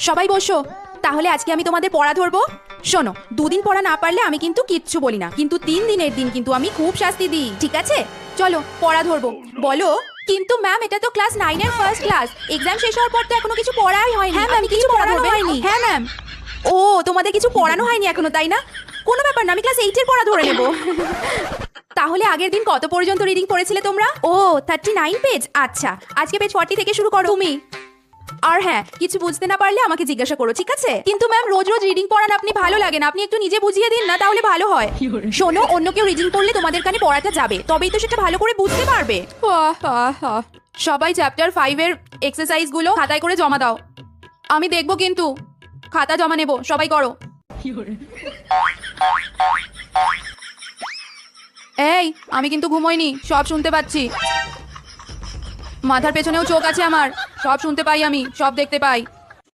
সবাই বসো। তাহলে আজকে আমি তোমাদের পড়া ধরবো। শোনো, 2 দিন পড়া না পারলে আমি কিন্তু কিচ্ছু বলি না, কিন্তু 3 দিনের দিন কিন্তু আমি খুব শাস্তি দিই, ঠিক আছে? চলো পড়া ধরবো। বলো। কিন্তু ম্যাম, এটা তো ক্লাস 9 এর ফার্স্ট ক্লাস, এক্সাম শেষ হওয়ার পর তো এখনো কিছু পড়াই হয়নি। হ্যাঁ ম্যাম, কিছু পড়ানো হয়নি। হ্যাঁ ম্যাম। ও, তোমাদের কিছু পড়ানো হয়নি এখনো, তাই না? কোনো ব্যাপার না, আমি ক্লাস 8 এর পড়া ধরে নেব। তাহলে আগের দিন কত পর্যন্ত রিডিং পড়েছিলে তোমরা? ও, 39 পেজ। আচ্ছা, আজকে পেজ 40 থেকে শুরু করো তুমি। আর হ্যাঁ, কিছু বুঝতে না পারলে আমাকে জিজ্ঞাসা করো, ঠিক আছে? কিন্তু ম্যাম, রোজ রোজ রিডিং পড়ান আপনি ভালো লাগে না, আপনি একটু নিজে বুঝিয়ে দিন না, তাহলে ভালো হয়। শোনো, অন্য কেউ রিডিং পড়লে তোমাদের কানে পড়াটা যাবে, তবেই তো সেটা ভালো করে বুঝতে পারবে। সবাই চ্যাপ্টার 5 এর এক্সারসাইজ গুলো খাতায় করে জমা দাও। আমি দেখবো কিন্তু, খাতা জমা নেব, সবাই করো। এই, আমি কিন্তু ঘুমোইনি, সব শুনতে পাচ্ছি। মাথার পেছনেও চোখ আছে আমার, সব শুনতে পাই, আমি সব দেখতে পাই।